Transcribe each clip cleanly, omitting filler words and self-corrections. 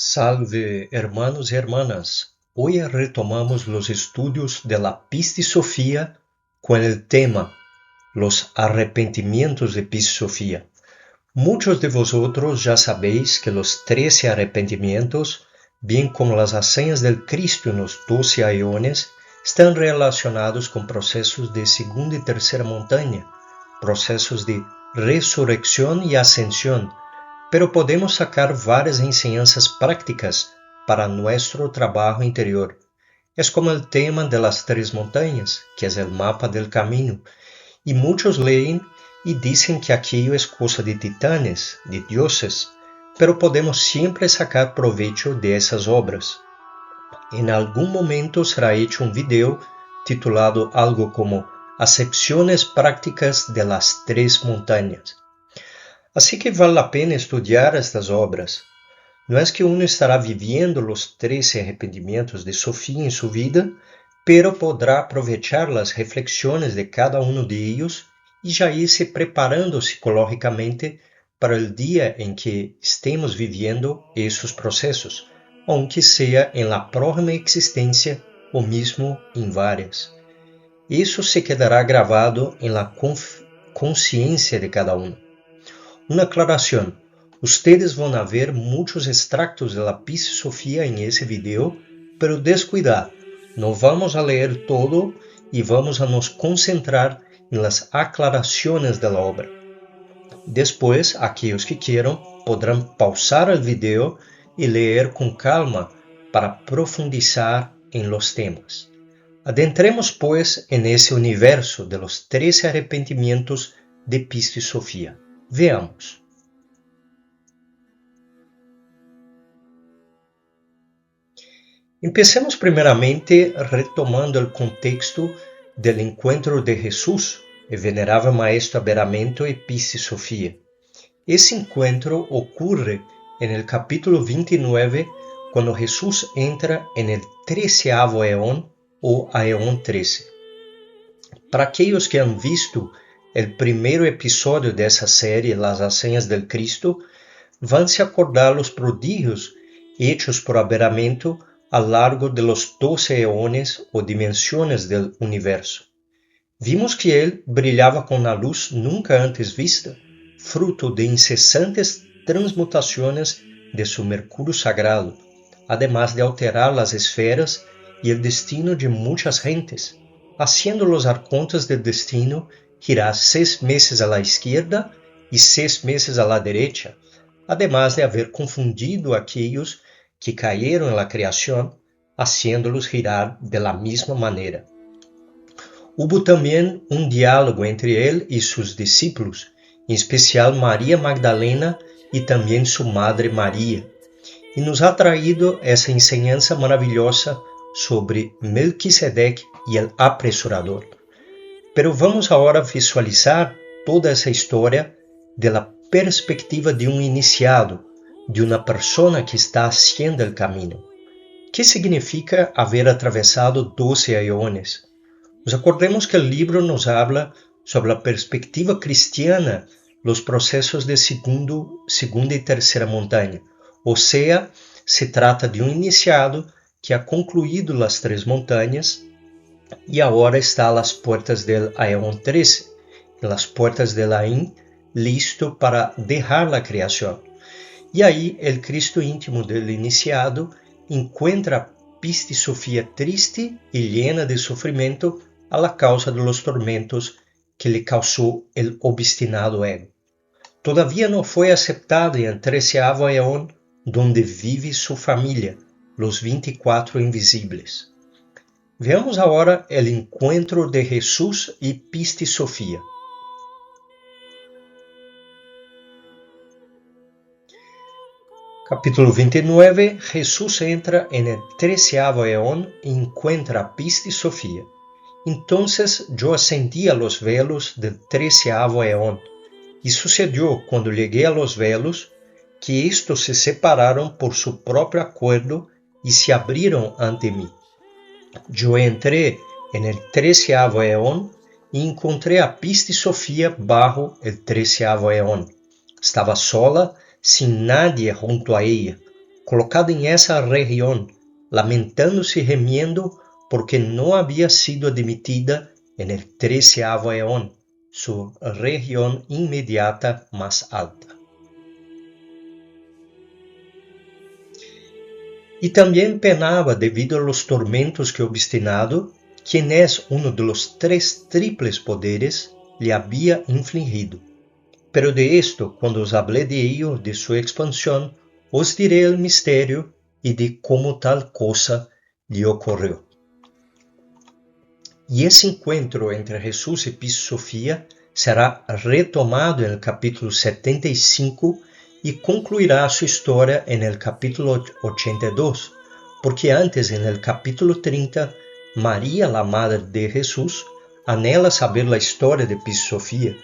Salve, hermanos y hermanas. Hoy retomamos los estudios de la Pistisofía con el tema Los arrepentimientos de Pistisofía. Muchos de vosotros ya sabéis que los 13 arrepentimientos, bien como las hazañas del Cristo en los 12 aeones, están relacionados con procesos de segunda y tercera montaña, procesos de resurrección y ascensión, pero podemos sacar varias enseñanzas prácticas para nuestro trabajo interior. Es como el tema de las 3 montañas, que es el mapa del camino, y muchos leen y dicen que aquello es cosa de titanes, de dioses, pero podemos siempre sacar provecho de esas obras. En algún momento será hecho un video titulado algo como Acepciones prácticas de las 3 montañas. Así que vale la pena estudiar estas obras. No es que uno estará viviendo los 13 arrepentimientos de Sofía en su vida, pero podrá aprovechar las reflexiones de cada uno de ellos y ya irse preparando psicológicamente para el día en que estemos viviendo esos procesos, aunque sea en la próxima existencia o mismo en varias. Eso se quedará grabado en la conciencia de cada uno. Una aclaración, ustedes van a ver muchos extractos de la Pistisofía en ese video, pero descuidad, no vamos a leer todo y vamos a nos concentrar en las aclaraciones de la obra. Después, aquellos que quieran podrán pausar el video y leer con calma para profundizar en los temas. Adentremos pues en ese universo de los 13 arrepentimientos de Pistisofía. Veamos. Empecemos primeiramente retomando el contexto del encuentro de Jesús, el venerable Maestro Aberramento y Pistisofía. Ese encuentro ocurre en el capítulo 29, cuando Jesús entra en el 13º eón o aeón 13. Para aquellos que han visto el primer episodio de esa serie, Las Hazañas del Cristo, van-se acordar los prodigios hechos por Aberramento a lo largo de los 12 eones o dimensiones del universo. Vimos que él brillaba con una luz nunca antes vista, fruto de incesantes transmutaciones de su mercurio sagrado, además de alterar las esferas y el destino de muchas gentes, haciendo los arcontes del destino girar 6 meses a la izquierda y 6 meses a la derecha, además de haber confundido a aquellos que cayeron en la creación, haciéndolos girar de la misma manera. Hubo también un diálogo entre él y sus discípulos, en especial María Magdalena y también su madre María, y nos ha traído esa enseñanza maravillosa sobre Melquisedec y el apresurador. Pero vamos ahora a visualizar toda esa historia de la perspectiva de un iniciado, de una persona que está haciendo el camino. ¿Qué significa haber atravesado 12 aeones? Nos acordemos que el libro nos habla sobre la perspectiva cristiana, los procesos de segunda y tercera montaña. O sea, se trata de un iniciado que ha concluido las 3 montañas y ahora está a las puertas del aeón 13, en las puertas del Ain, listo para dejar la creación. Y ahí el Cristo íntimo del iniciado encuentra a Pistisofía triste y llena de sufrimiento a la causa de los tormentos que le causó el obstinado ego. Todavía no fue aceptado en el 13º aeón, donde vive su familia, los 24 invisibles. Veamos ahora el encuentro de Jesús y Pistisofía. Capítulo 29, Jesús entra en el 13º eón y encuentra a Pistisofía. Entonces yo ascendí a los velos del 13º eón, y sucedió cuando llegué a los velos, que estos se separaron por su propio acuerdo y se abrieron ante mí. Yo entré en el 13º eón y encontré a Pistisofía bajo el 13º eón. Estaba sola, sin nadie junto a ella, colocado em essa região, lamentando-se e remiendo porque não havia sido admitida en el 13º eón, su región inmediata más alta. Y también penaba debido a los tormentos que obstinado, quien es uno de los 3 triples poderes, le había infligido. Pero de esto, cuando os hablé de ello, de su expansión, os diré el misterio y de cómo tal cosa le ocurrió. Y ese encuentro entre Jesús y Piscis Sofía será retomado en el capítulo 75 y concluirá su historia en el capítulo 82, porque antes, en el capítulo 30, María, la madre de Jesús, anhela saber la historia de Piscis Sofía,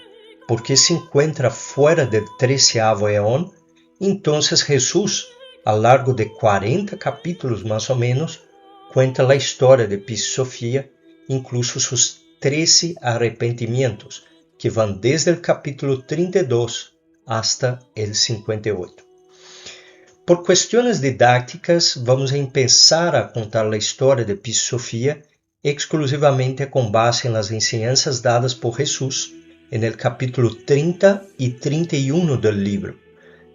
porque se encuentra fuera del 13º eón. Entonces Jesús, a lo largo de 40 capítulos más o menos, cuenta la historia de Piscis Sofía, incluso sus 13 arrepentimientos, que van desde el capítulo 32 hasta el 58. Por cuestiones didácticas, vamos a empezar a contar la historia de Piscis Sofía exclusivamente con base en las enseñanzas dadas por Jesús en el capítulo 30 y 31 del libro.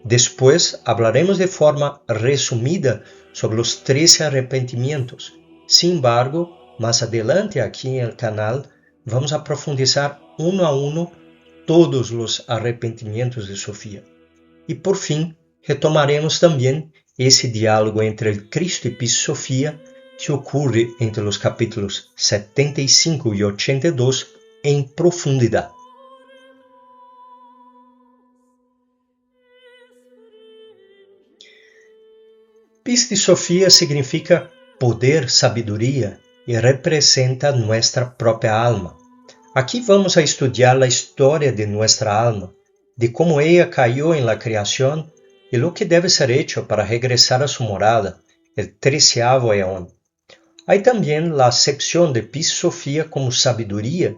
Después hablaremos de forma resumida sobre los 13 arrepentimientos. Sin embargo, más adelante aquí en el canal vamos a profundizar uno a uno todos los arrepentimientos de Sofía. Y por fin retomaremos también ese diálogo entre el Cristo y Piscis Sofía que ocurre entre los capítulos 75 y 82 en profundidad. Piscis Sofía significa poder, sabiduría y representa nuestra propia alma. Aquí vamos a estudiar la historia de nuestra alma, de cómo ella cayó en la creación y lo que debe ser hecho para regresar a su morada, el 13º eón. Hay también la acepción de Piscis Sofía como sabiduría,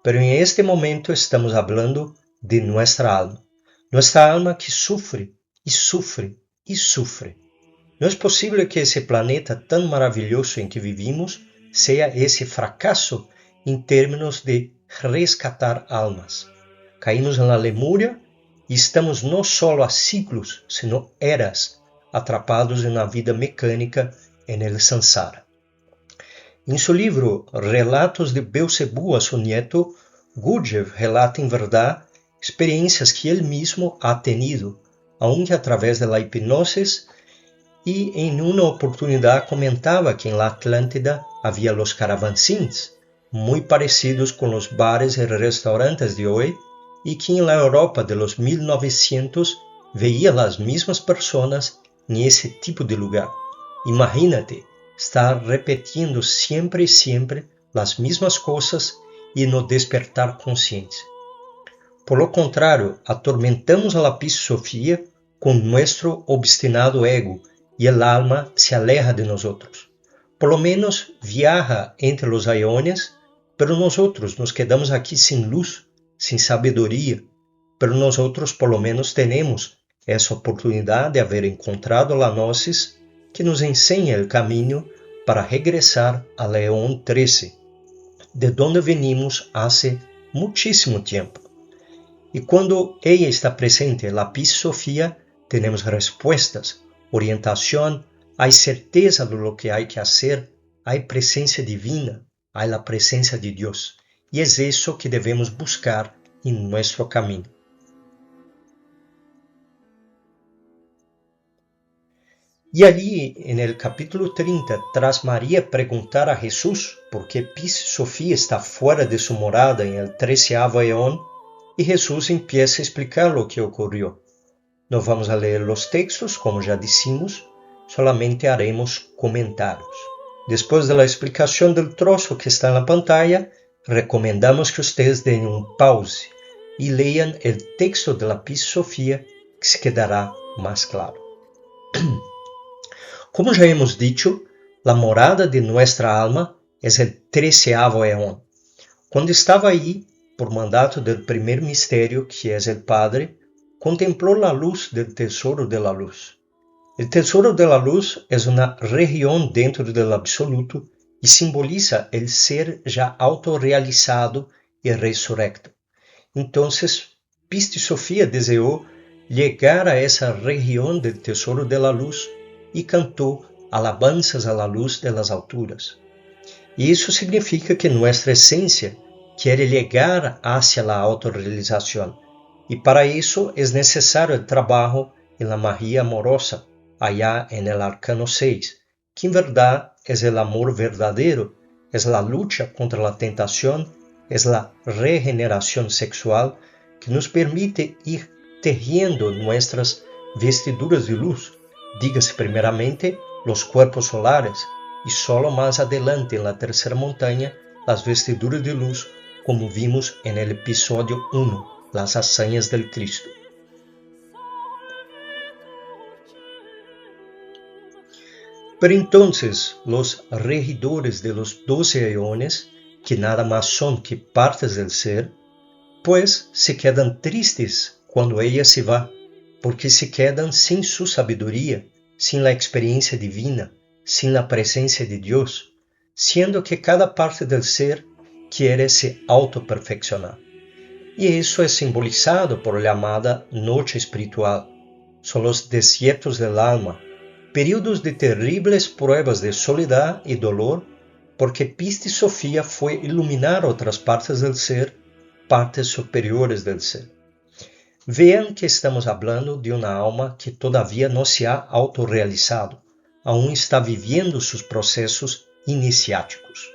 pero en este momento estamos hablando de nuestra alma que sufre y sufre y sufre. No es posible que ese planeta tan maravilloso en que vivimos sea ese fracaso en términos de rescatar almas. Caímos en la Lemuria y estamos no solo a siglos, sino eras, atrapados en una vida mecánica en el Sansara. En su libro Relatos de Belcebú a su nieto, Gurdjieff relata en verdad experiencias que él mismo ha tenido, aunque a través de la hipnosis, y en una oportunidad comentaba que en la Atlántida había los caravansins, muy parecidos con los bares y restaurantes de hoy, y que en la Europa de los 1900 veía las mismas personas en ese tipo de lugar. Imagínate estar repitiendo siempre y siempre las mismas cosas y no despertar conciencia. Por lo contrario, atormentamos a la Piscis Sofía con nuestro obstinado ego, y el alma se aleja de nosotros. Por lo menos viaja entre los aeones, pero nosotros nos quedamos aquí sin luz, sin sabiduría, pero nosotros por lo menos tenemos esa oportunidad de haber encontrado la gnosis que nos enseña el camino para regresar al eón 13, de donde venimos hace muchísimo tiempo. Y cuando ella está presente, la Piscis Sofía, tenemos respuestas, orientación, hay certeza de lo que hay que hacer, hay presencia divina, hay la presencia de Dios. Y es eso que debemos buscar en nuestro camino. Y allí, en el capítulo 30, tras María preguntar a Jesús por qué Piscis Sofía está fuera de su morada en el 13º eón, y Jesús empieza a explicar lo que ocurrió. No vamos a leer los textos, como ya decimos, solamente haremos comentarios. Después de la explicación del trozo que está en la pantalla, recomendamos que ustedes den un pause y lean el texto de la Piscis Sofía, que se quedará más claro. Como ya hemos dicho, la morada de nuestra alma es el 13º eón. Cuando estaba ahí, por mandato del primer misterio, que es el Padre, contempló la luz del tesoro de la luz. El tesoro de la luz es una región dentro del absoluto y simboliza el ser ya autorrealizado y resurrecto. Entonces, Pista y Sofía deseó llegar a esa región del tesoro de la luz y cantó alabanzas a la luz de las alturas. Y eso significa que nuestra esencia quiere llegar hacia la autorrealización, y para eso es necesario el trabajo en la magia amorosa, allá en el arcano 6, que en verdad es el amor verdadero, es la lucha contra la tentación, es la regeneración sexual que nos permite ir tejiendo nuestras vestiduras de luz, dígase primeramente los cuerpos solares, y solo más adelante en la tercera montaña las vestiduras de luz, como vimos en el episodio 1, las hazañas del Cristo. Pero entonces los regidores de los 12 eones, que nada más son que partes del ser, pues se quedan tristes cuando ella se va, porque se quedan sin su sabiduría, sin la experiencia divina, sin la presencia de Dios, siendo que cada parte del ser quiere se autoperfeccionar. Y eso es simbolizado por la llamada noche espiritual. Son los desiertos del alma, períodos de terribles pruebas de soledad y dolor, porque Pista y Sofía fue iluminar otras partes del ser, partes superiores del ser. Vean que estamos hablando de una alma que todavía no se ha autorrealizado, aún está viviendo sus procesos iniciáticos.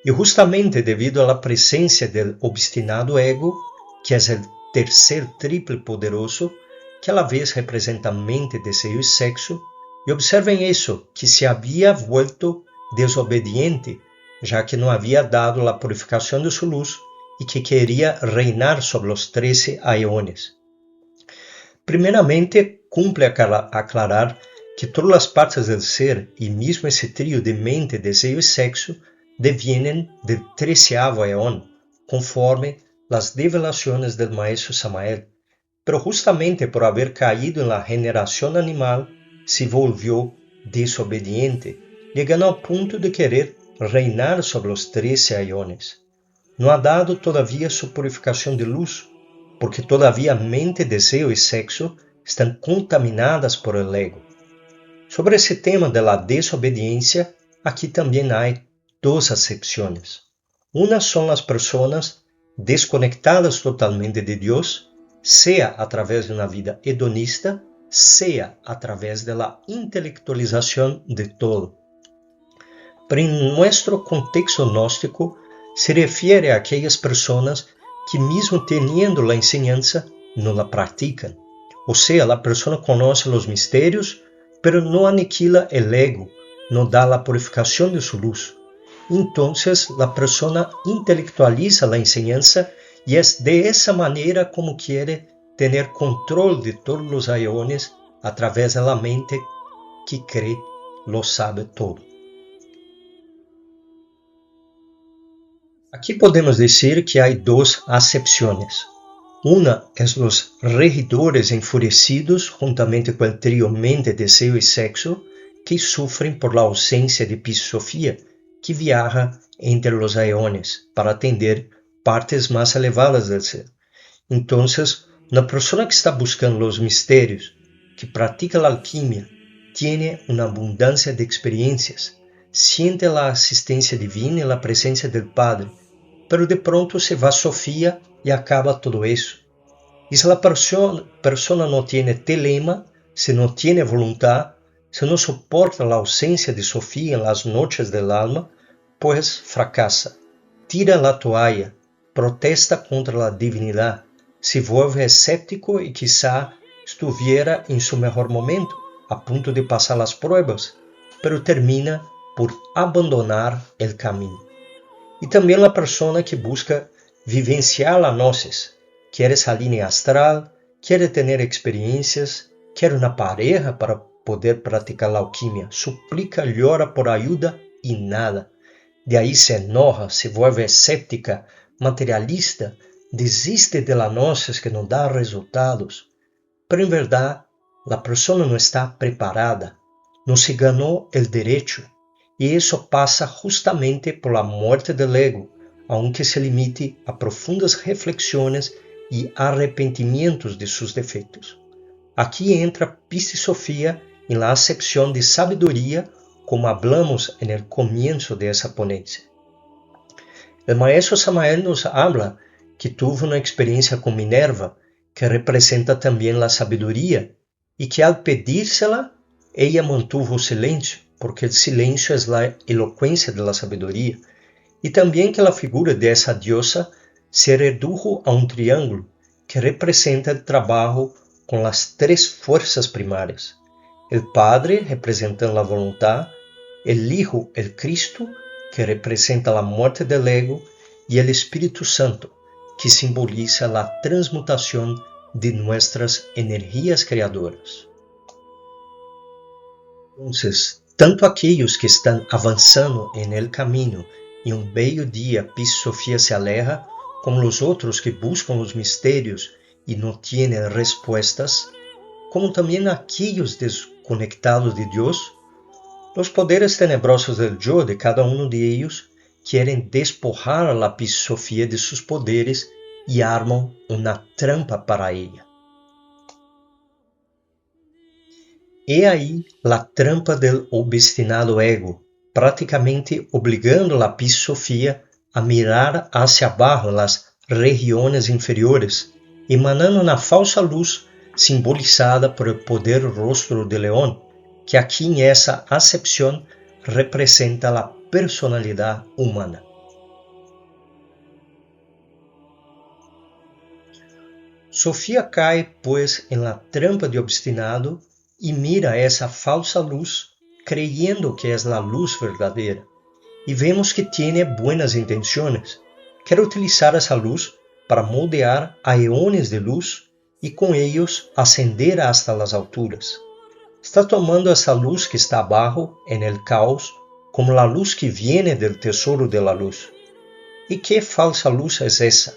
Y justamente debido a la presencia del obstinado ego, que es el tercer triple poderoso, que a la vez representa mente, deseo y sexo, y observen eso, que se había vuelto desobediente, ya que no había dado la purificación de su luz y que quería reinar sobre los 13 aeones. Primeramente, cumple aclarar que todas las partes del ser y mismo ese trío de mente, deseo y sexo devienen del 13º eón, conforme las revelaciones del maestro Samael, pero justamente por haber caído en la generación animal, se volvió desobediente, llegando al punto de querer reinar sobre los 13 aeones. No ha dado todavía su purificación de luz, porque todavía mente, deseo y sexo están contaminadas por el ego. Sobre ese tema de la desobediencia, aquí también hay dos acepciones. Una son las personas desconectadas totalmente de Dios, sea a través de una vida hedonista, sea a través de la intelectualización de todo. Pero en nuestro contexto gnóstico se refiere a aquellas personas que mismo teniendo la enseñanza no la practican. O sea, la persona conoce los misterios, pero no aniquila el ego, no da la purificación de su luz. Entonces la persona intelectualiza la enseñanza y es de esa manera como quiere tener control de todos los aeones a través de la mente que cree lo sabe todo. Aquí podemos decir que hay dos acepciones. Una es los regidores enfurecidos juntamente con el trío mente, deseo y sexo que sufren por la ausencia de Pista y Sofía, que viaja entre los aeones para atender partes más elevadas del ser. Entonces, una persona que está buscando los misterios, que practica la alquimia, tiene una abundancia de experiencias, siente la asistencia divina y la presencia del Padre, pero de pronto se va Sofía y acaba todo eso. Y si la persona no tiene telema, si no tiene voluntad, si no soporta la ausencia de Sofía en las noches del alma, pues fracasa, tira la toalla, protesta contra la divinidad, se vuelve escéptico y quizá estuviera en su mejor momento, a punto de pasar las pruebas, pero termina por abandonar el camino. Y también la persona que busca vivenciar la gnosis, quiere salir en astral, quiere tener experiencias, quiere una pareja para poder practicar la alquimia, suplica, llora por ayuda y nada. De ahí se enoja, se vuelve escéptica, materialista, desiste de las noches que no da resultados, pero en verdad la persona no está preparada, no se ganó el derecho, y eso pasa justamente por la muerte del ego, aunque se limite a profundas reflexiones y arrepentimientos de sus defectos. Aquí entra Pistisofía en la acepción de sabiduría, como hablamos en el comienzo de esa ponencia. El maestro Samael nos habla que tuvo una experiencia con Minerva, que representa también la sabiduría, y que al pedírsela, ella mantuvo silencio, porque el silencio es la elocuencia de la sabiduría, y también que la figura de esa diosa se redujo a un triángulo, que representa el trabajo con las tres fuerzas primarias. El Padre, representando la voluntad, el Hijo, el Cristo, que representa la muerte del ego, y el Espíritu Santo, que simboliza la transmutación de nuestras energías creadoras. Entonces, tanto aquellos que están avanzando en el camino y un bello día Pistisofía se aleja, como los otros que buscan los misterios y no tienen respuestas, como también aquellos desconectados de Dios, los poderes tenebrosos del yo de cada uno de ellos quieren despojar a la Pistisofía de sus poderes y arman una trampa para ella. He ahí la trampa del obstinado ego, prácticamente obligando a la Pistisofía a mirar hacia abajo en las regiones inferiores, emanando una falsa luz simbolizada por el poder rostro de león, que aquí en esa acepción representa la personalidad humana. Sofía cae, pues, en la trampa de obstinado y mira esa falsa luz creyendo que es la luz verdadera. Y vemos que tiene buenas intenciones. Quiere utilizar esa luz para moldear a eones de luz y con ellos ascender hasta las alturas. Está tomando esa luz que está abajo en el caos como la luz que viene del tesoro de la luz. ¿Y qué falsa luz es esa?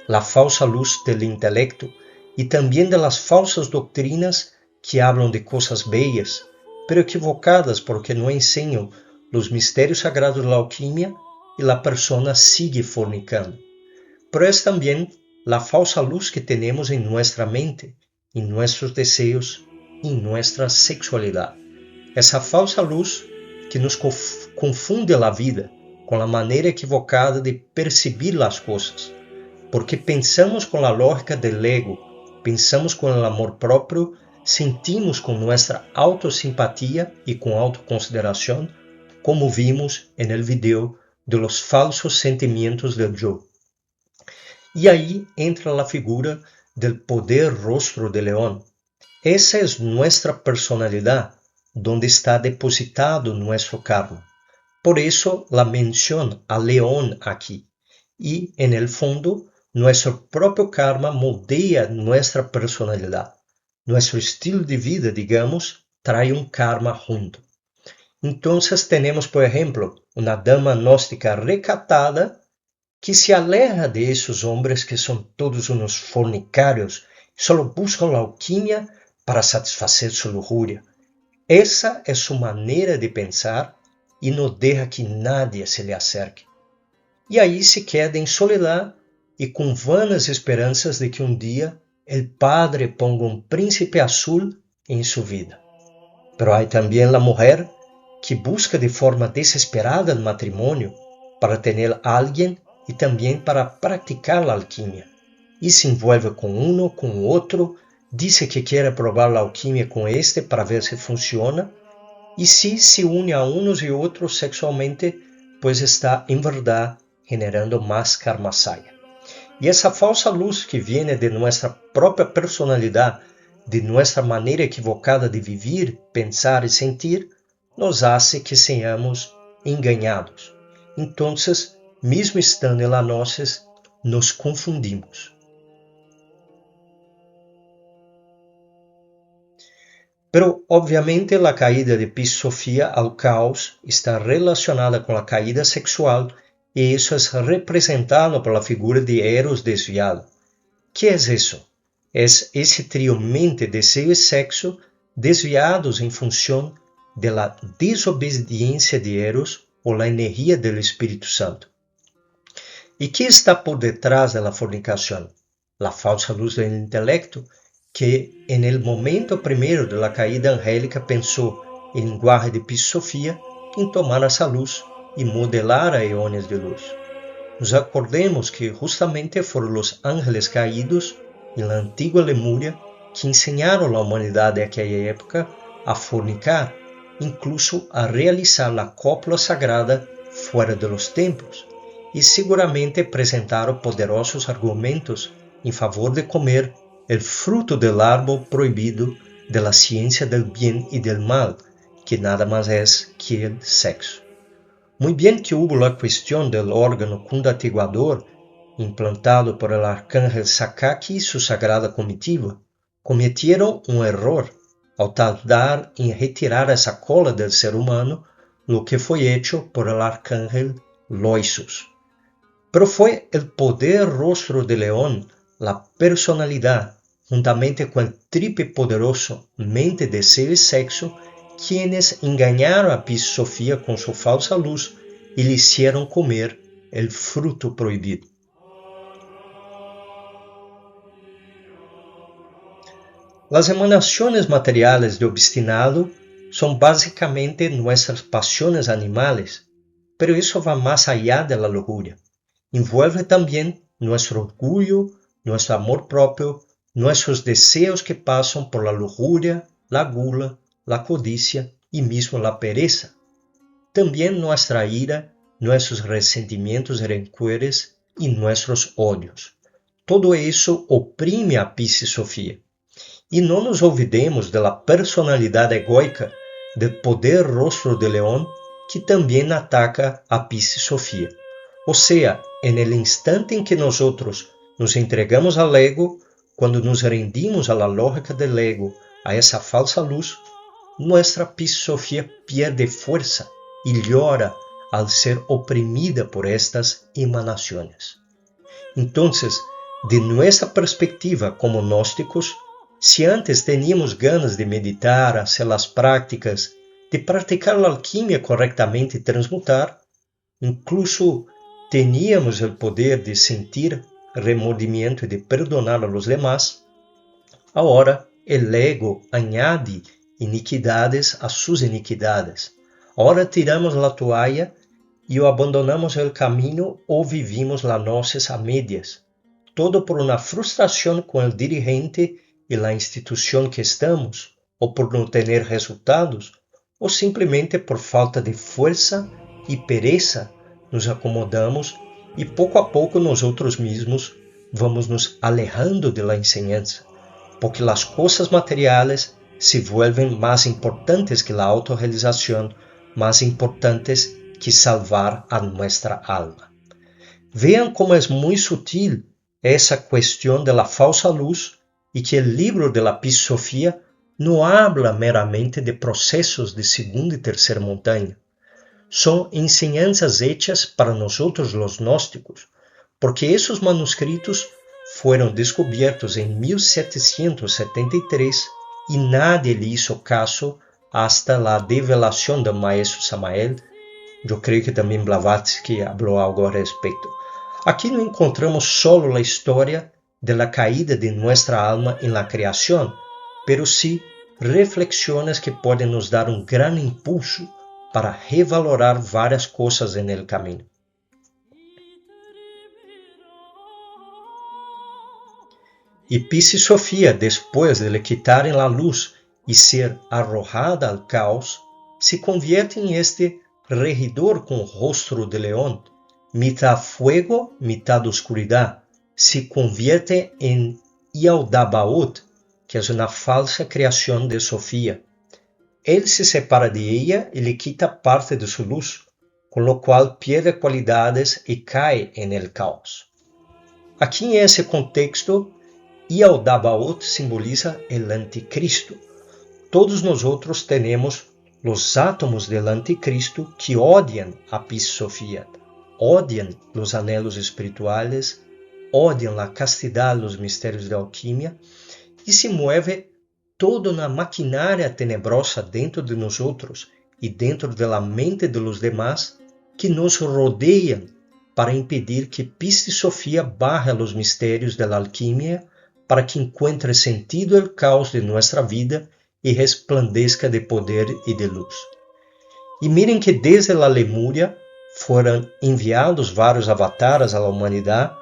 La falsa luz del intelecto y también de las falsas doctrinas que hablan de cosas bellas, pero equivocadas porque no enseñan los misterios sagrados de la alquimia y la persona sigue fornicando. Pero es también la falsa luz que tenemos en nuestra mente, en nuestros deseos y en nuestra sexualidad. Esa falsa luz que nos confunde la vida con la manera equivocada de percibir las cosas, porque pensamos con la lógica del ego, pensamos con el amor propio, sentimos con nuestra autosimpatía y con autoconsideración, como vimos en el video de los falsos sentimientos del yo. Y ahí entra la figura del poder rostro de león. Esa es nuestra personalidad, donde está depositado nuestro karma. Por eso la mención a león aquí. Y en el fondo, nuestro propio karma moldea nuestra personalidad. Nuestro estilo de vida, digamos, trae un karma junto. Entonces tenemos, por ejemplo, una dama gnóstica recatada que se aleja de esos hombres que son todos unos fornicarios, solo buscan la alquimia para satisfacer su lujuria. Esa es su manera de pensar y no deja que nadie se le acerque. Y ahí se queda en soledad y con vanas esperanzas de que un día el Padre ponga un príncipe azul en su vida. Pero hay también la mujer que busca de forma desesperada el matrimonio para tener a alguien y también para practicar la alquimia. Y se envuelve con uno, con otro, dice que quiere probar la alquimia con este para ver si funciona, y si se une a unos y otros sexualmente, pues está en verdad generando más karmasaya. Y esa falsa luz que viene de nuestra propia personalidad, de nuestra manera equivocada de vivir, pensar y sentir, nos hace que seamos engañados. Entonces, mesmo estando en las noches, nos confundimos. Pero, obviamente, la caída de Pistisofía al caos está relacionada con la caída sexual y eso es representado por la figura de Eros desviado. ¿Qué es eso? Es ese trío mente, deseo y sexo desviados en función de la desobediencia de Eros o la energía del Espíritu Santo. ¿Y qué está por detrás de la fornicación? La falsa luz del intelecto, que en el momento primero de la caída angélica pensó en lenguaje de Pisofía en tomar esa luz y modelar a eones de luz. Nos acordemos que justamente fueron los ángeles caídos en la antigua Lemuria que enseñaron a la humanidad de aquella época a fornicar, incluso a realizar la cópula sagrada fuera de los templos, y seguramente presentaron poderosos argumentos en favor de comer el fruto del árbol prohibido de la ciencia del bien y del mal, que nada más es que el sexo. Muy bien que hubo la cuestión del órgano cundatiguador implantado por el arcángel Sakaki y su sagrada comitiva. Cometieron un error al tardar en retirar esa cola del ser humano, lo que fue hecho por el arcángel Loisus. Pero fue el poder rostro de león, la personalidad, juntamente con el triple poderoso mente, deseo y sexo, quienes engañaron a Pisofía con su falsa luz y le hicieron comer el fruto prohibido. Las emanaciones materiales de obstinado son básicamente nuestras pasiones animales, pero eso va más allá de la lujuria. Envuelve también nuestro orgullo, nuestro amor propio, nuestros deseos que pasan por la lujuria, la gula, la codicia y mismo la pereza. También nuestra ira, nuestros resentimientos y rencores y nuestros odios. Todo eso oprime a Pisofía. Y no nos olvidemos de la personalidad egoica del poder rostro de león que también ataca a Pisofía. O sea, en el instante en que nosotros nos entregamos al ego, cuando nos rendimos a la lógica del ego, a esa falsa luz, nuestra Pisofía pierde fuerza y llora al ser oprimida por estas emanaciones. Entonces, de nuestra perspectiva como gnósticos, si antes teníamos ganas de meditar, hacer las prácticas, de practicar la alquimia correctamente y transmutar, incluso teníamos el poder de sentir remordimiento y de perdonar a los demás, ahora el ego añade iniquidades a sus iniquidades. Ahora tiramos la toalla y o abandonamos el camino o vivimos la gnosis a medias. Todo por una frustración con el dirigente y la institución que estamos, o por no tener resultados, o simplemente por falta de fuerza y pereza nos acomodamos y poco a poco nosotros mismos vamos nos alejando de la enseñanza, porque las cosas materiales se vuelven más importantes que la autorrealización, más importantes que salvar a nuestra alma. Vean cómo es muy sutil esa cuestión de la falsa luz y que el libro de la Pisofía no habla meramente de procesos de segunda y tercera montaña. Son enseñanzas hechas para nosotros los gnósticos, porque esos manuscritos fueron descubiertos en 1773 y nadie le hizo caso hasta la develación del maestro Samael. Yo creo que también Blavatsky habló algo al respecto. Aquí no encontramos solo la historia de la caída de nuestra alma en la creación, pero sí reflexiones que pueden nos dar un gran impulso para revalorar varias cosas en el camino. Y Pisofía, después de le quitarem la luz y ser arrojada al caos, se convierte en este regidor con rostro de león, mitad fuego, mitad oscuridad. Se convierte en Yaldabaoth, que es una falsa creación de Sofía. Él se separa de ella y le quita parte de su luz, con lo cual pierde cualidades y cae en el caos. Aquí en ese contexto, Yaldabaoth simboliza el anticristo. Todos nosotros tenemos los átomos del anticristo que odian a Pisofía. odian los anhelos espirituales, odian la castidad, los misterios de alquimia, y se mueve toda una maquinaria tenebrosa dentro de nosotros y dentro de la mente de los demás que nos rodean para impedir que Piscis Sophia barre a los misterios de la alquimia para que encuentre sentido el caos de nuestra vida y resplandezca de poder y de luz. E miren que desde la Lemuria foram enviados vários avatares à humanidade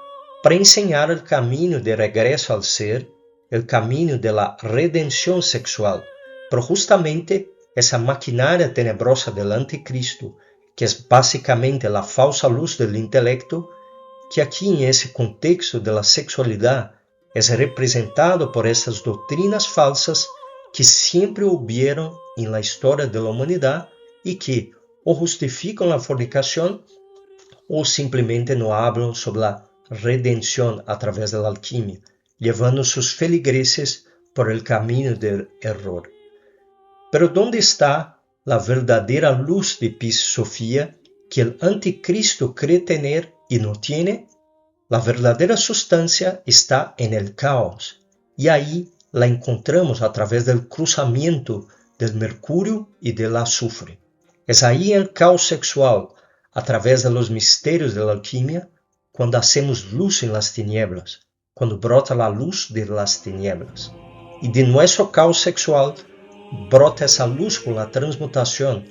para ensinar o caminho de regresso ao ser, o caminho de la redenção sexual, pero justamente essa maquinária tenebrosa del anticristo, que é basicamente a falsa luz do intelecto, que aqui em esse contexto de la sexualidade é representado por essas doutrinas falsas que sempre houveram em la história da humanidade e que ou justificam a fornicação ou simplesmente não falam sobre a redenção através da alquimia, levando seus feligreses por el caminho do error. Pero onde está a verdadeira luz de Piscis Sophia que o anticristo cree tener e não tiene? A verdadeira substância está en el caos, e aí la encontramos através do cruzamento del mercúrio e del azufre. É aí el caos sexual, através de los mistérios da alquimia, quando hacemos luz en las tinieblas, quando brota a luz de las tinieblas. E de nosso caos sexual brota essa luz com a transmutação,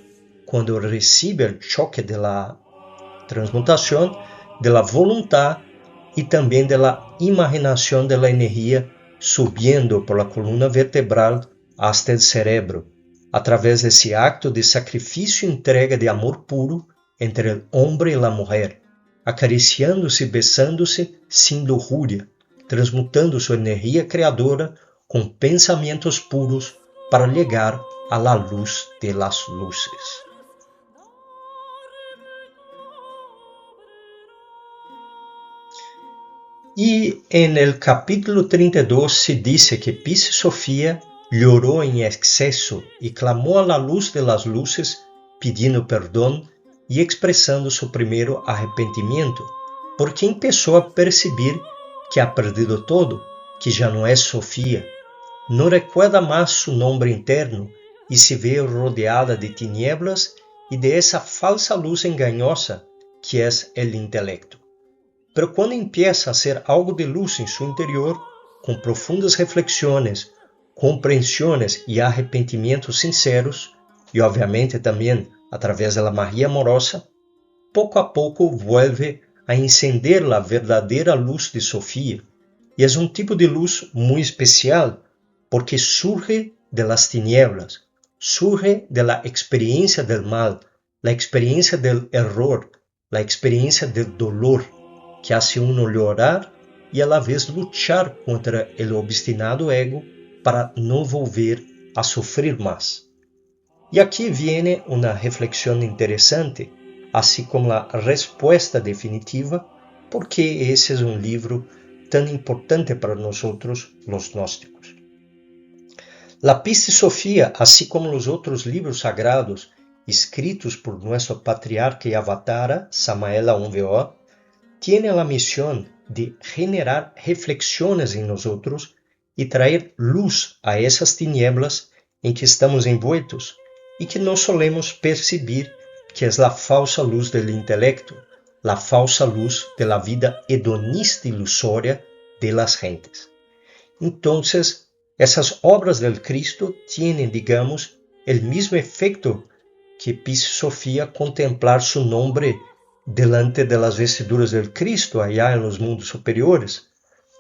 quando recebe o choque de la transmutação, de la voluntad e também de la imaginação de la energia subindo por la coluna vertebral hasta el cerebro, através desse acto de sacrifício e entrega de amor puro entre o homem e a mulher, acariciando-se e besando-se sem lujuria, transmutando sua energia criadora com pensamentos puros para chegar à luz de las luces. E en el capítulo 32 se dice que Piscis Sophia lloró en exceso y clamó a la luz de las luces pidiendo perdón y expresando su primero arrepentimiento, porque empezó a percibir que ha perdido todo, que ya no es Sofía, no recuerda más su nombre interno y se ve rodeada de tinieblas y de esa falsa luz engañosa que es el intelecto. Pero quando empieza a ser algo de luz em seu interior, com profundas reflexões, compreensões e arrependimientos sinceros, e obviamente também através da magia amorosa, pouco a pouco vuelve a encender a verdadeira luz de Sofia. E é um tipo de luz muito especial, porque surge de las tinieblas, surge de la experiencia del mal, la experiencia del error, la experiencia del dolor, que hace uno llorar e a la vez luchar contra el obstinado ego para não volver a sofrer mais. E aqui viene uma reflexão interessante, assim como a resposta definitiva, porque esse é um livro tão importante para nós, os gnósticos. La Piscis Sophia, assim como os outros livros sagrados escritos por nosso patriarca e avatara, Samael Aun-Weor, tiene a missão de generar reflexões em nós e trazer luz a essas tinieblas em que estamos envoltos e que não solemos perceber que é a falsa luz do intelecto, a falsa luz da vida hedonista ilusória de las gentes. Então, essas obras del Cristo têm, digamos, o mesmo efeito que Piscis Sophia contemplar su nombre delante de las vestiduras del Cristo allá en los mundos superiores,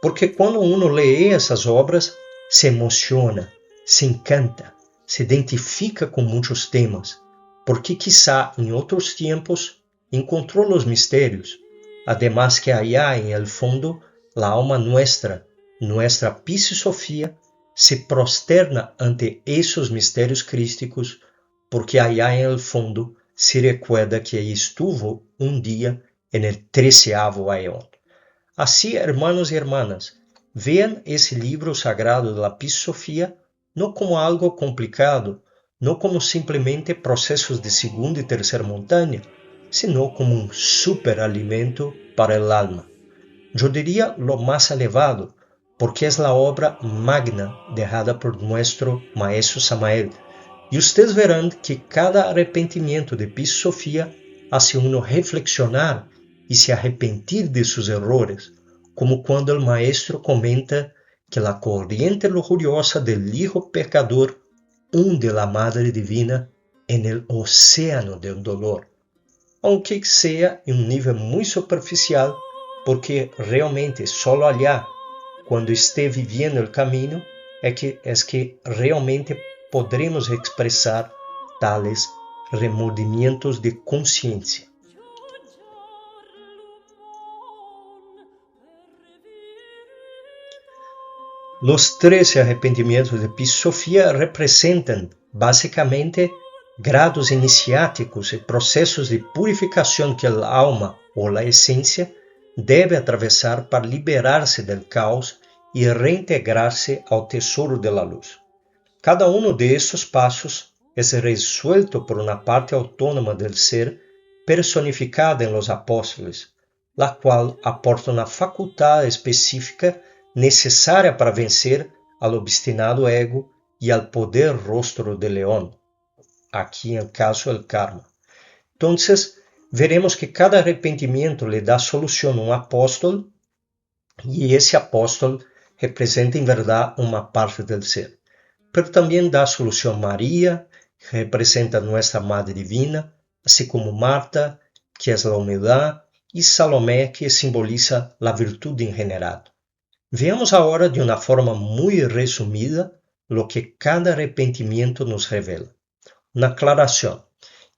porque quando uno lee essas obras, se emociona, se encanta, se identifica com muitos temas, porque quizá em outros tempos encontrou os mistérios, además que allá en el fondo la alma nuestra Piscis Sophia, se prosterna ante esses mistérios crísticos, porque allá en el fondo se recuerda que estuvo dia en el 13º aeón. Assim, hermanos e hermanas, vean esse livro sagrado de la Piscis Sophia não como algo complicado, não como simplesmente processos de segunda e terceira montanha, sino como un superalimento para el alma. Yo diría lo más elevado, porque es la obra magna dejada por nuestro maestro Samael. Y ustedes verán que cada arrepentimiento de Pis Sofía hace uno reflexionar y se arrepentir de sus errores, como cuando el maestro comenta que la corriente lujuriosa del hijo pecador hunde la Madre Divina en el océano del dolor, aunque sea en un nivel muy superficial, porque realmente solo allá, cuando esté viviendo el camino, es que realmente podremos expresar tales remordimientos de conciencia. Los 13 arrepentimientos de Pis Sofía representan básicamente grados iniciáticos y procesos de purificación que el alma o la esencia debe atravesar para liberarse del caos y reintegrarse al tesoro de la luz. Cada uno de estos pasos es resuelto por una parte autónoma del ser personificada en los apóstoles, la cual aporta una facultad específica necesaria para vencer al obstinado ego y al poder rostro de león, aquí en el caso el karma. Entonces, veremos que cada arrepentimiento le da solución a un apóstol y ese apóstol representa en verdad una parte del ser. Pero también da solución a María, que representa a nuestra Madre Divina, así como Marta, que es la humildad, y Salomé, que simboliza la virtud en general. Veamos ahora de una forma muy resumida lo que cada arrepentimiento nos revela. Una aclaración.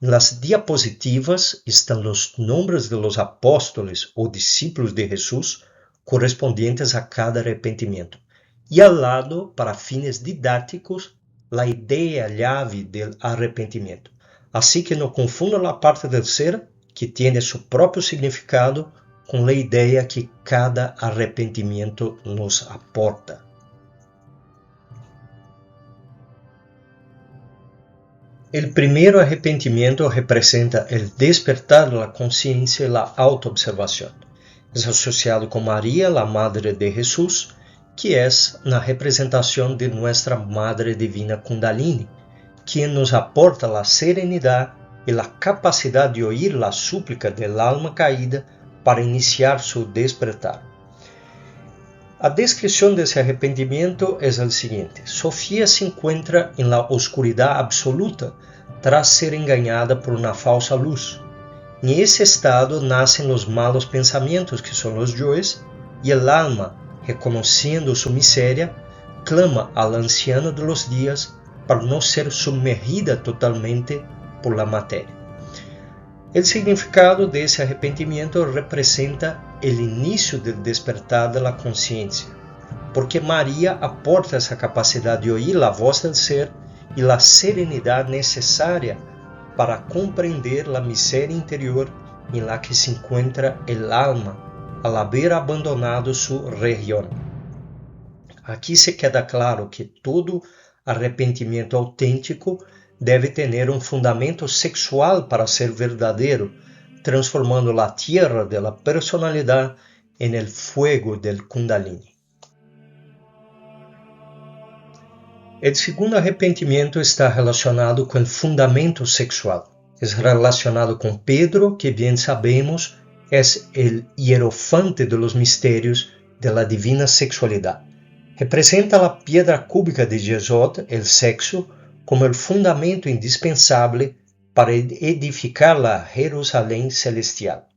En las diapositivas están los nombres de los apóstoles o discípulos de Jesús correspondientes a cada arrepentimiento. Y al lado, para fines didácticos, la idea llave del arrepentimiento. Así que no confunda la parte del ser, que tiene su propio significado, con la idea que cada arrepentimiento nos aporta. El primer arrepentimiento representa el despertar de la conciencia y la autoobservación. Es asociado con María, la Madre de Jesús, que es la representación de nuestra Madre Divina Kundalini, quien nos aporta la serenidad y la capacidad de oír la súplica del alma caída para iniciar su despertar. A descripción de ese arrepentimiento es el siguiente. Sofía se encuentra en la oscuridad absoluta tras ser engañada por una falsa luz. En ese estado nacen los malos pensamientos, que son los yoes, y el alma, reconociendo su miseria, clama al anciano de los días para no ser sumergida totalmente por la materia. El significado de ese arrepentimiento representa el inicio del despertar de la conciencia, porque María aporta esa capacidad de oír la voz del ser y la serenidad necesaria para comprender la miseria interior en la que se encuentra el alma al haber abandonado su región. Aquí se queda claro que todo arrepentimiento auténtico debe tener un fundamento sexual para ser verdadero, transformando la tierra de la personalidad en el fuego del Kundalini. El segundo arrepentimiento está relacionado con el fundamento sexual. Es relacionado con Pedro, que bien sabemos es el hierofante de los misterios de la divina sexualidad. Representa la piedra cúbica de Yesod, el sexo, como el fundamento indispensable para edificar la Jerusalén celestial.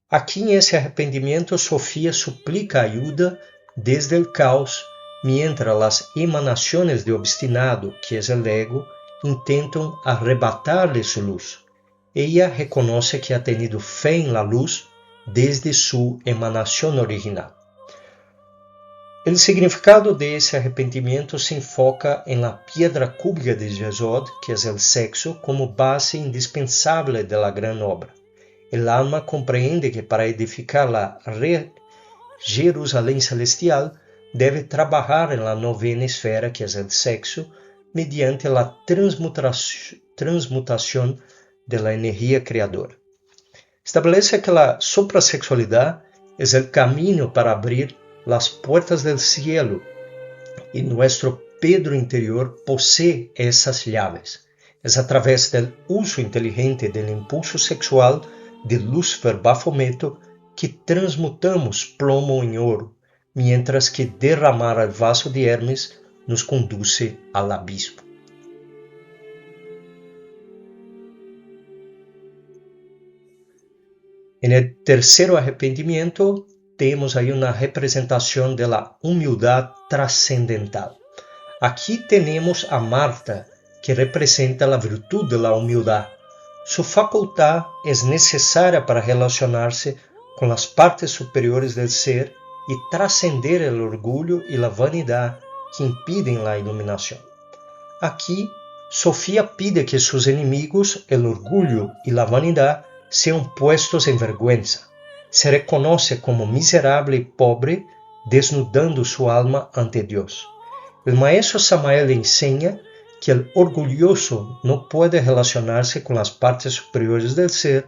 Aquí en ese arrepentimiento, Sofía suplica ayuda desde el caos, mientras las emanaciones de obstinado, que es el ego, intentan arrebatarle su luz. Ella reconoce que ha tenido fe en la luz desde su emanación original. El significado de ese arrepentimiento se enfoca en la piedra cúbica de Yesod, que es el sexo, como base indispensable de la gran obra. El alma comprende que para edificar la Jerusalén celestial debe trabajar en la novena esfera, que es el sexo, mediante la transmutación de la energía creadora. Establece que la suprasexualidad es el camino para abrir las puertas del cielo y nuestro Pedro interior posee esas llaves. Es a través del uso inteligente del impulso sexual de Lúcifer Baphomet que transmutamos plomo en oro, mientras que derramar el vaso de Hermes nos conduce al abismo. En el tercero arrepentimiento tenemos ahí una representación de la humildad trascendental. Aquí tenemos a Marta, que representa la virtud de la humildad. Su facultad es necesaria para relacionarse con las partes superiores del ser y trascender el orgullo y la vanidad que impiden la iluminación. Aquí, Sofía pide que sus enemigos, el orgullo y la vanidad, sean puestos en vergüenza. Se reconoce como miserable y pobre, desnudando su alma ante Dios. El maestro Samael enseña que el orgulloso no puede relacionarse con las partes superiores del ser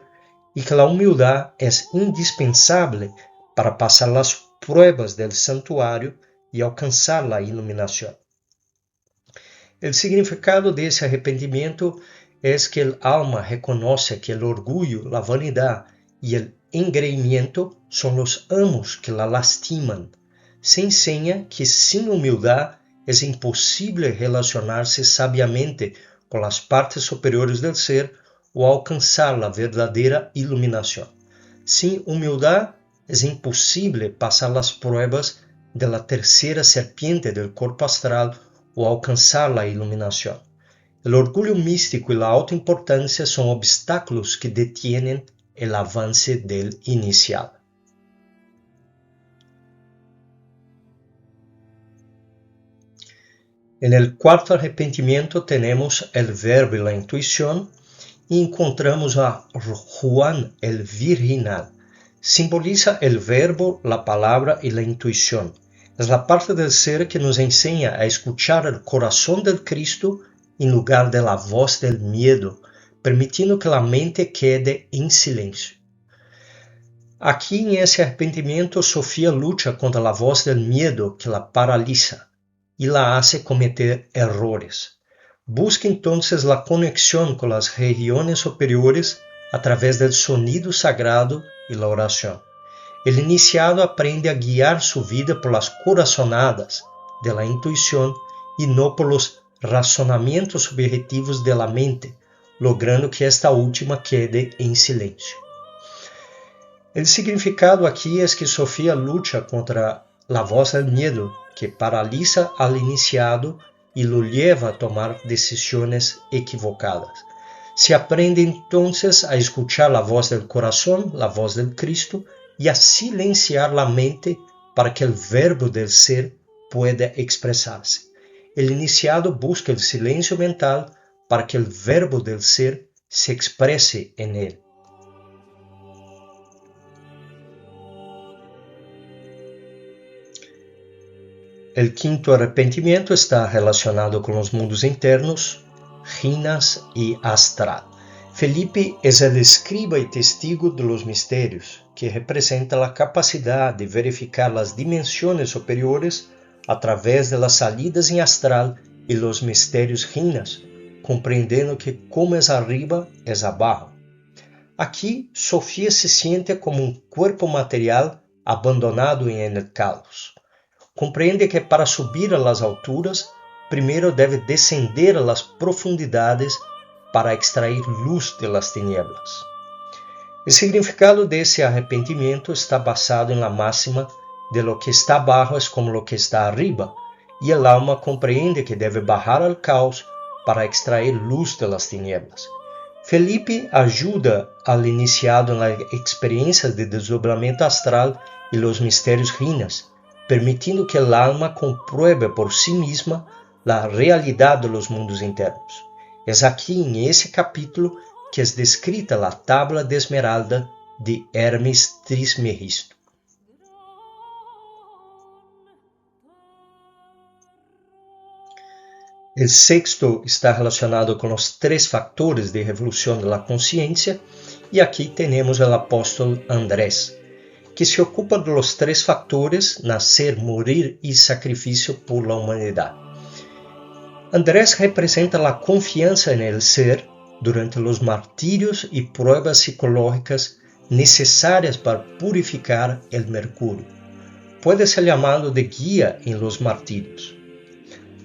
y que la humildad es indispensable para pasar las pruebas del santuario y alcanzar la iluminación. El significado de ese arrepentimiento es que el alma reconoce que el orgullo, la vanidad y el engreimiento son los amos que la lastiman. Se enseña que sin humildad es imposible relacionarse sabiamente con las partes superiores del ser o alcanzar la verdadera iluminación. Sin humildad es imposible pasar las pruebas de la tercera serpiente del cuerpo astral o alcanzar la iluminación. El orgullo místico y la autoimportancia son obstáculos que detienen el avance del iniciado. En el cuarto arrepentimiento tenemos el verbo y la intuición y encontramos a Juan el Virginal. Simboliza el verbo, la palabra y la intuición. Es la parte del ser que nos enseña a escuchar el corazón del Cristo en lugar de la voz del miedo, permitiendo que la mente quede en silencio. Aquí en ese arrepentimiento, Sofía lucha contra la voz del miedo que la paraliza y la hace cometer errores. Busca entonces la conexión con las regiones superiores a través del sonido sagrado y la oración. El iniciado aprende a guiar su vida por las corazonadas de la intuición y no por los razonamientos subjetivos de la mente, logrando que esta última quede en silencio. El significado aquí es que Sofía lucha contra la voz del miedo que paraliza al iniciado y lo lleva a tomar decisiones equivocadas. Se aprende entonces a escuchar la voz del corazón, la voz del Cristo, y a silenciar la mente para que el verbo del ser pueda expresarse. El iniciado busca el silencio mental para que el verbo del ser se exprese en él. El quinto arrepentimiento está relacionado con los mundos internos, Ginas y astral. Felipe es el escriba y testigo de los misterios, que representa la capacidad de verificar las dimensiones superiores a través de las salidas en astral y los misterios Ginas, comprendiendo que como es arriba, es abajo. Aquí, Sofía se siente como un cuerpo material abandonado en el caos. Compreende que para subir a las alturas, primero debe descender a las profundidades para extraer luz de las tinieblas. El significado de ese arrepentimiento está basado en la máxima de lo que está abajo es como lo que está arriba, y el alma comprende que debe bajar al caos para extraer luz de las tinieblas. Felipe ayuda al iniciado en la experiencia de desdoblamiento astral y los misterios Ginas, permitiendo que el alma compruebe por sí misma la realidad de los mundos internos. Es aquí en ese capítulo que es descrita la tabla de esmeralda de Hermes Trismegisto. El sexto está relacionado con los tres factores de revolución de la conciencia, y aquí tenemos el apóstol Andrés, que se ocupa de los tres factores: nacer, morir y sacrificio por la humanidad. Andrés representa la confianza en el ser durante los martirios y pruebas psicológicas necesarias para purificar el mercurio. Puede ser llamado de guía en los martirios.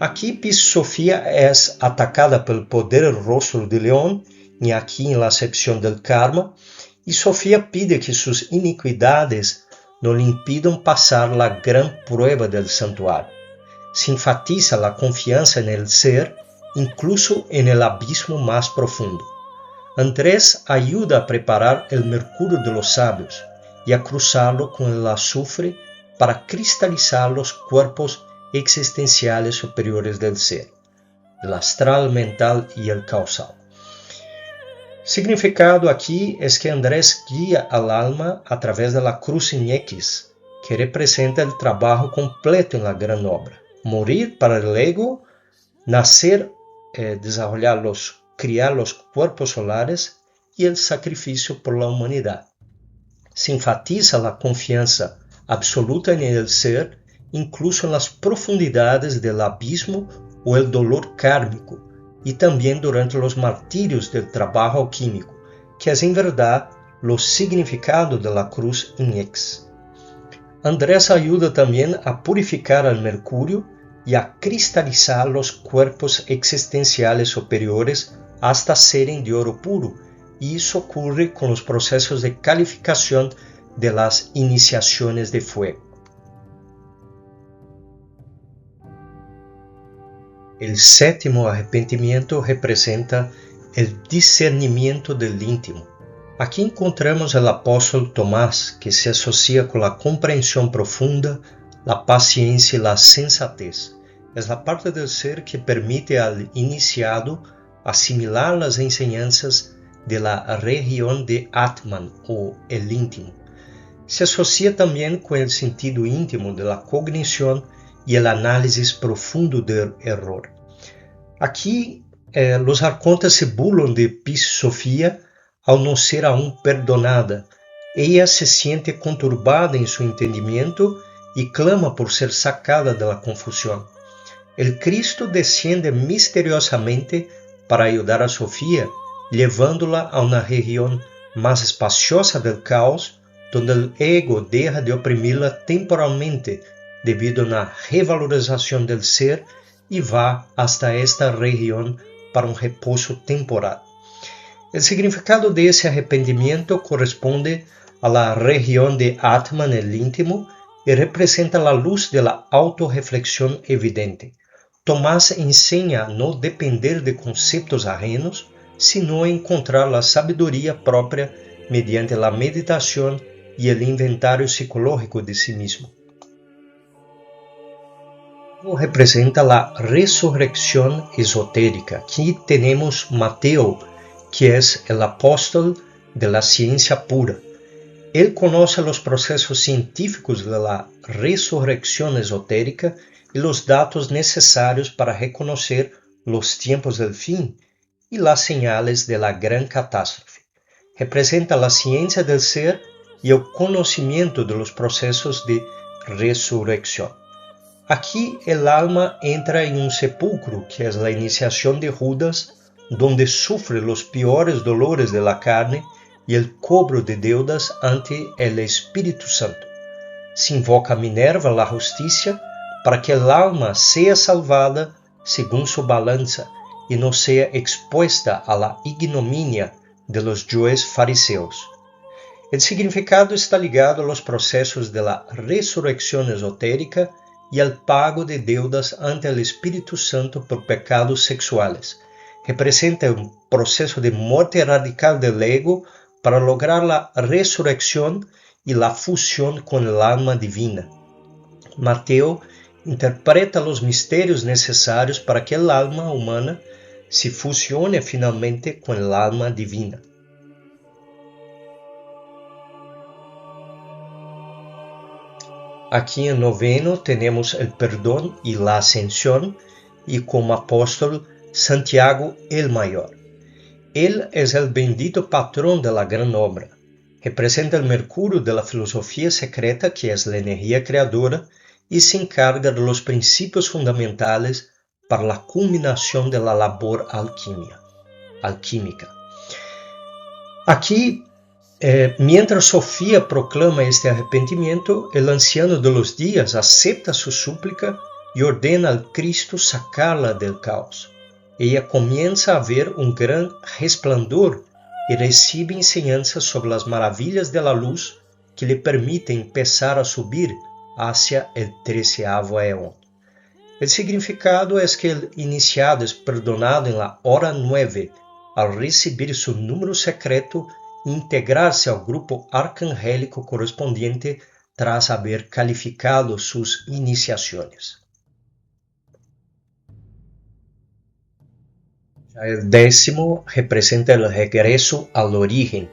Aquí Piscis Sophia es atacada por el poder del rostro de león, y aquí en la acepción del karma, y Sofía pide que sus iniquidades no le impidan pasar la gran prueba del santuario. Se enfatiza la confianza en el ser, incluso en el abismo más profundo. Andrés ayuda a preparar el mercurio de los sabios y a cruzarlo con el azufre para cristalizar los cuerpos existenciales superiores del ser, el astral, mental y el causal. Significado aquí es que Andrés guía al alma a través de la cruz en X, que representa el trabajo completo en la gran obra: morir para el ego, nacer, criar los cuerpos solares y el sacrificio por la humanidad. Se enfatiza la confianza absoluta en el ser, incluso en las profundidades del abismo o el dolor kármico, y también durante los martirios del trabajo alquímico, que es en verdad lo significado de la cruz en X. Andrés ayuda también a purificar al mercurio y a cristalizar los cuerpos existenciales superiores hasta serem de oro puro, y eso ocurre con los procesos de calificación de las iniciaciones de fuego. El séptimo arrepentimiento representa el discernimiento del íntimo. Aquí encontramos el apóstol Tomás, que se asocia con la comprensión profunda, la paciencia y la sensatez. Es la parte del ser que permite al iniciado asimilar las enseñanzas de la región de Atman o el íntimo. Se asocia también con el sentido íntimo de la cognición y el análisis profundo del error. Aquí los arcontes se burlan de Piscis Sophia al no ser aún perdonada. Ella se siente conturbada en su entendimiento y clama por ser sacada de la confusión. El Cristo desciende misteriosamente para ayudar a Sofía, llevándola a una región más espaciosa del caos, donde el ego deja de oprimirla temporalmente debido a una revalorización del ser, y va hasta esta región para un reposo temporal. El significado de ese arrepentimiento corresponde a la región de Atman, el íntimo, y representa la luz de la autorreflexión evidente. Tomás enseña a no depender de conceptos ajenos, sino a encontrar la sabiduría propia mediante la meditación y el inventario psicológico de sí mismo. Representa la resurrección esotérica. Aquí tenemos Mateo, que es el apóstol de la ciencia pura. Él conoce los procesos científicos de la resurrección esotérica y los datos necesarios para reconocer los tiempos del fin y las señales de la gran catástrofe. Representa la ciencia del ser y el conocimiento de los procesos de resurrección. Aquí el alma entra en un sepulcro, que es la iniciación de Judas, donde sufre los peores dolores de la carne y el cobro de deudas ante el Espíritu Santo. Se invoca a Minerva, la justicia, para que el alma sea salvada según su balanza y no sea expuesta a la ignominia de los yues fariseos. El significado está ligado a los procesos de la resurrección esotérica y al pago de deudas ante el Espíritu Santo por pecados sexuales. Representa un proceso de muerte radical del ego para lograr la resurrección y la fusión con el alma divina. Mateo interpreta los misterios necesarios para que el alma humana se fusione finalmente con el alma divina. Aquí en noveno tenemos el perdón y la ascensión, y como apóstol Santiago el Mayor. Él es el bendito patrón de la gran obra. Representa el mercurio de la filosofía secreta que es la energía creadora y se encarga de los principios fundamentales para la culminación de la labor alquímica. Aquí, mientras Sofía proclama este arrepentimiento, el anciano de los días acepta su súplica y ordena al Cristo sacarla del caos. Ella comienza a ver un gran resplandor y recibe enseñanzas sobre las maravillas de la luz que le permite empezar a subir hacia el 13º eón. El significado es que el iniciado es perdonado en la hora 9 al recibir su número secreto e integrarse al grupo arcangélico correspondiente tras haber calificado sus iniciaciones. El 10º representa el regreso al origen,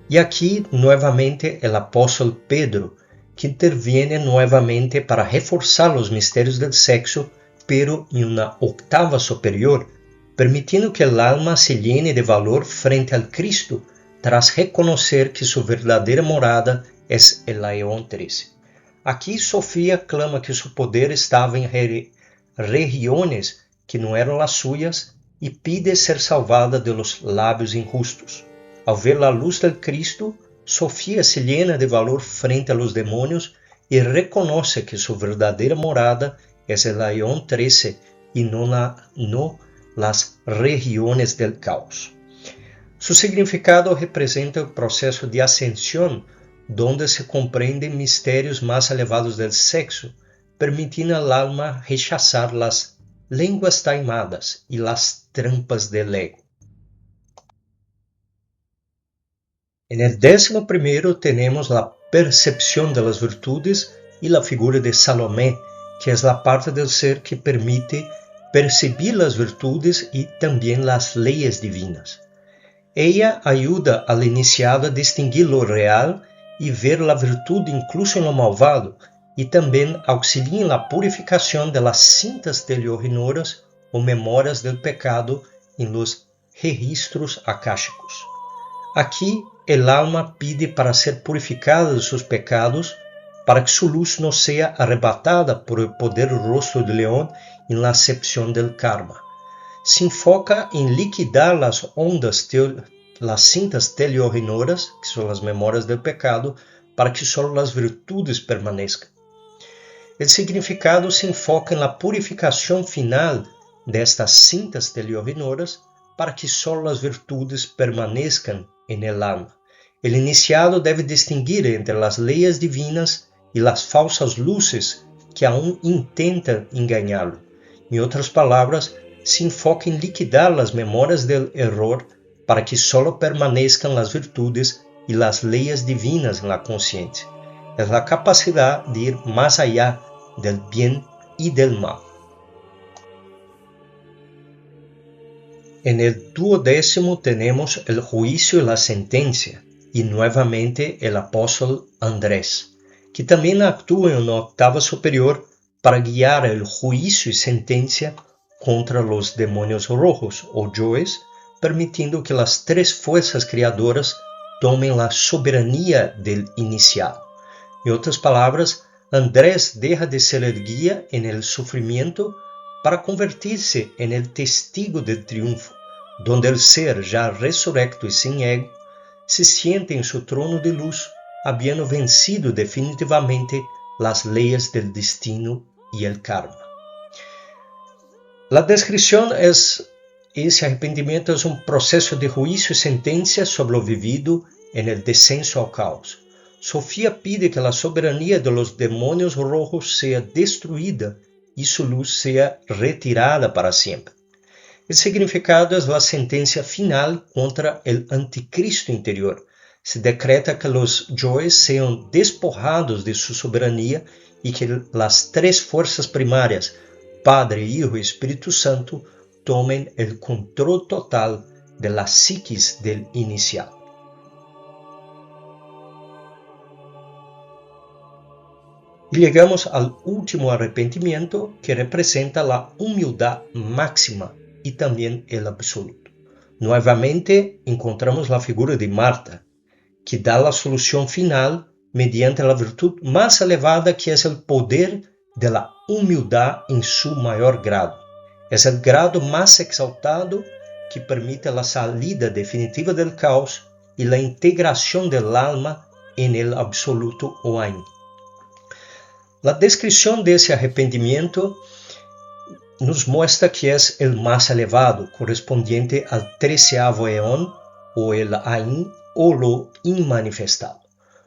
y aquí nuevamente el apóstol Pedro, que interviene nuevamente para reforzar los misterios del sexo, pero en una octava superior, permitiendo que el alma se llene de valor frente al Cristo, tras reconocer que su verdadera morada es el eón 13. Aquí Sofía clama que su poder estaba en regiones que no eran las suyas y pide ser salvada de los labios injustos. Al ver la luz del Cristo, Sofía se llena de valor frente a los demonios y reconoce que su verdadera morada es el eón 13 y no las regiones del caos. Su significado representa el proceso de ascensión, donde se comprenden misterios más elevados del sexo, permitiendo al alma rechazar las lenguas taimadas y las trampas del ego. En el 11º tenemos la percepción de las virtudes y la figura de Salomé, que es la parte del ser que permite percibir las virtudes y también las leyes divinas. Ella ayuda al iniciado a distinguir lo real y ver la virtud incluso en lo malvado, y también auxilia en la purificación de las cintas teleorginoras o memorias del pecado en los registros akáshicos. Aquí el alma pide para ser purificada de sus pecados, para que su luz no sea arrebatada por el poder del rostro de león en la acepción del karma. Se enfoca en liquidar las cintas teleorginoras, que son las memorias del pecado, para que solo las virtudes permanezcan. El significado se enfoca en la purificación final de estas cintas teleorginoras para que solo las virtudes permanezcan en el alma. El iniciado debe distinguir entre las leyes divinas y las falsas luces que aún intentan engañarlo. En otras palabras, se enfoca en liquidar las memorias del error para que solo permanezcan las virtudes y las leyes divinas en la conciencia. Es la capacidad de ir más allá del bien y del mal. En el 12º tenemos el juicio y la sentencia, y nuevamente el apóstol Andrés, que también actúa en una octava superior para guiar el juicio y sentencia contra los demonios rojos o yoes, permitiendo que las tres fuerzas creadoras tomen la soberanía del iniciado. En otras palabras, Andrés deja de ser el guía en el sufrimiento para convertirse en el testigo del triunfo, donde el ser ya resurrecto y sin ego se siente en su trono de luz, habiendo vencido definitivamente las leyes del destino y el karma. La descripción es: ese arrepentimiento es un proceso de juicio y sentencia sobre lo vivido en el descenso al caos. Sofía pide que la soberanía de los demonios rojos sea destruida y su luz sea retirada para siempre. El significado es la sentencia final contra el anticristo interior. Se decreta que los yoes sean despojados de su soberanía y que las tres fuerzas primarias, Padre, Hijo y Espíritu Santo, tomen el control total de la psiquis del iniciado. Y llegamos al último arrepentimiento, que representa la humildad máxima y también el absoluto. Nuevamente encontramos la figura de Marta, que da la solución final mediante la virtud más elevada, que es el poder de la humildad en su mayor grado. Es el grado más exaltado que permite la salida definitiva del caos y la integración del alma en el absoluto Oain. La descripción de ese arrepentimiento nos muestra que es el más elevado, correspondiente al 13º eón, o el Ain, o lo inmanifestado.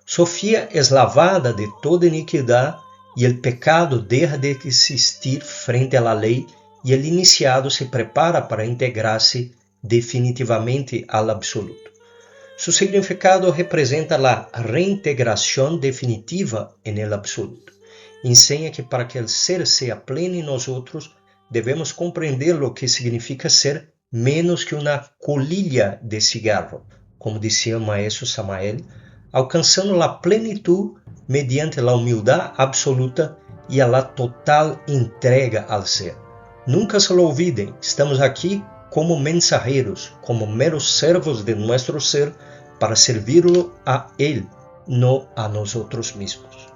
Sofía es lavada de toda iniquidad y el pecado deja de existir frente a la ley, y el iniciado se prepara para integrarse definitivamente al absoluto. Su significado representa la reintegración definitiva en el absoluto. Enseña que para que el ser sea pleno en nosotros, debemos comprender lo que significa ser menos que una colilla de cigarro, como decía el maestro Samael, alcanzando la plenitud mediante la humildad absoluta y a la total entrega al ser. Nunca se lo olviden, estamos aquí como mensajeros, como meros servos de nuestro ser, para servirlo a Él, no a nosotros mismos.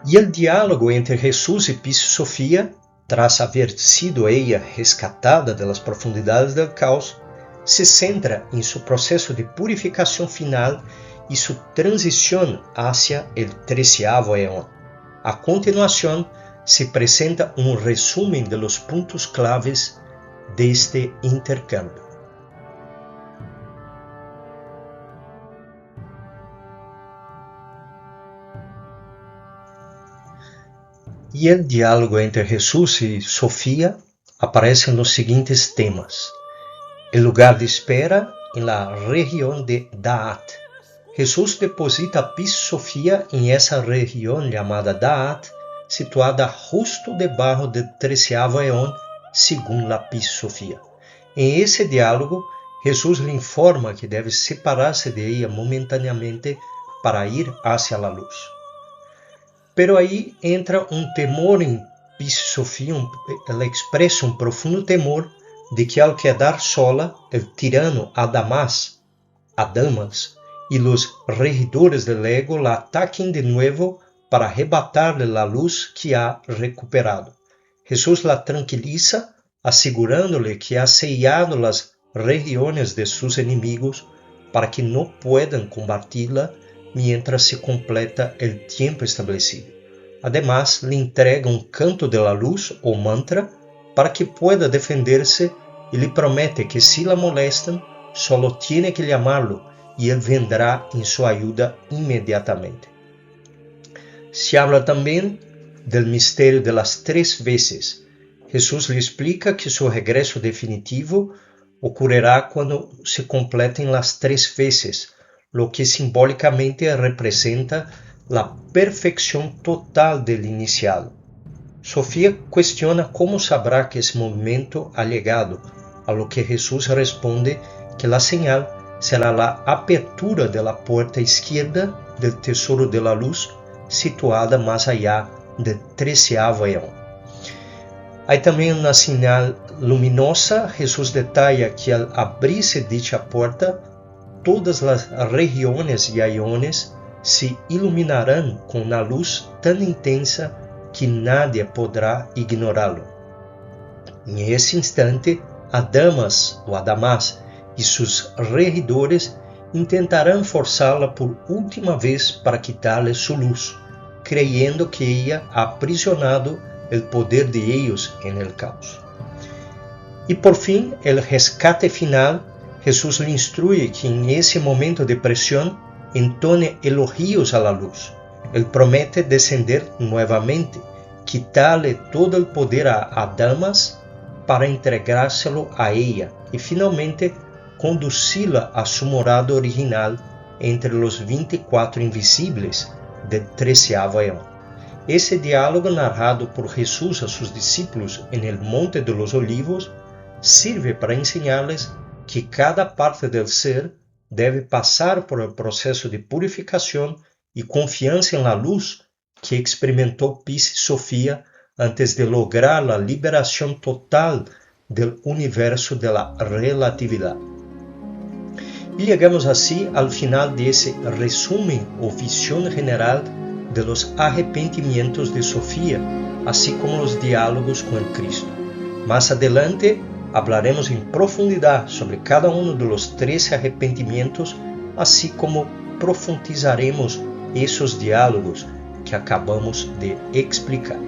Y el diálogo entre Jesús y Piscis Sofía, tras haber sido ella rescatada de las profundidades del caos, se centra en su proceso de purificación final y su transición hacia el 13º eón. A continuación, se presenta un resumen de los puntos claves de este intercambio. Y el diálogo entre Jesús y Sofía aparece en los siguientes temas. El lugar de espera en la región de Da'at. Jesús deposita a Piscis Sofía en esa región llamada Da'at, situada justo debajo del 13º eón, según la Piscis Sofía. En ese diálogo, Jesús le informa que debe separarse de ella momentáneamente para ir hacia la luz. Pero ahí entra un temor en Piscis Sofía, ela expresa un profundo temor de que al quedar sola, el tirano Adamas y los regidores del ego la ataquen de nuevo para arrebatarle la luz que ha recuperado. Jesús la tranquiliza, asegurándole que ha sellado las regiones de sus enemigos para que no puedan combatirla mientras se completa el tiempo establecido. Además, le entrega un canto de la luz o mantra para que pueda defenderse y le promete que si la molestan, solo tiene que llamarlo y él vendrá en su ayuda inmediatamente. Se habla también del misterio de las 3 veces. Jesús le explica que su regreso definitivo ocurrirá cuando se completen las 3 veces, lo que simbólicamente representa la perfección total del iniciado. Sofía cuestiona cómo sabrá que ese momento ha llegado, a lo que Jesús responde que la señal será la apertura de la puerta izquierda del tesoro de la luz, situada más allá del 13º eón. Hay también una señal luminosa. Jesús detalla que al abrirse dicha puerta, todas las regiones y eones se iluminarán con una luz tan intensa que nadie podrá ignorarlo. En ese instante, Adamas y sus regidores intentarán forzarla por última vez para quitarle su luz, creyendo que ella ha aprisionado el poder de ellos en el caos. Y por fin, el rescate final, Jesús le instruye que en ese momento de presión entone elogios a la luz. Él promete descender nuevamente, quitarle todo el poder a Adamas para entregárselo a ella y finalmente conducirla a su morada original entre los 24 invisibles del 13º eón. Ese diálogo narrado por Jesús a sus discípulos en el Monte de los Olivos sirve para enseñarles que cada parte del ser deve passar por el proceso de purificación y confianza en la luz que experimentó Pis y Sofía antes de lograr la liberación total del universo de la relatividad. Y llegamos así al final de ese resumen o visión general de los arrepentimientos de Sofía, así como los diálogos con el Cristo. Más adelante hablaremos en profundidad sobre cada uno de los 13 arrepentimientos, así como profundizaremos esos diálogos que acabamos de explicar.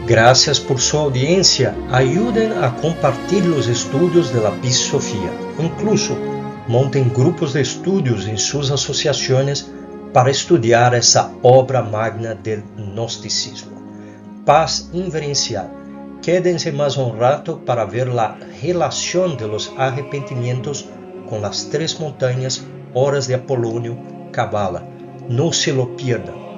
Gracias por su audiencia. Ayuden a compartir los estudios de la Pis Sofía. Incluso monten grupos de estudios en sus asociaciones para estudiar esa obra magna del gnosticismo. Paz inverencial. Quédense más un rato para ver la relación de los arrepentimientos con las 3 montañas, horas de Apolonio, Cabala. No se lo pierdan.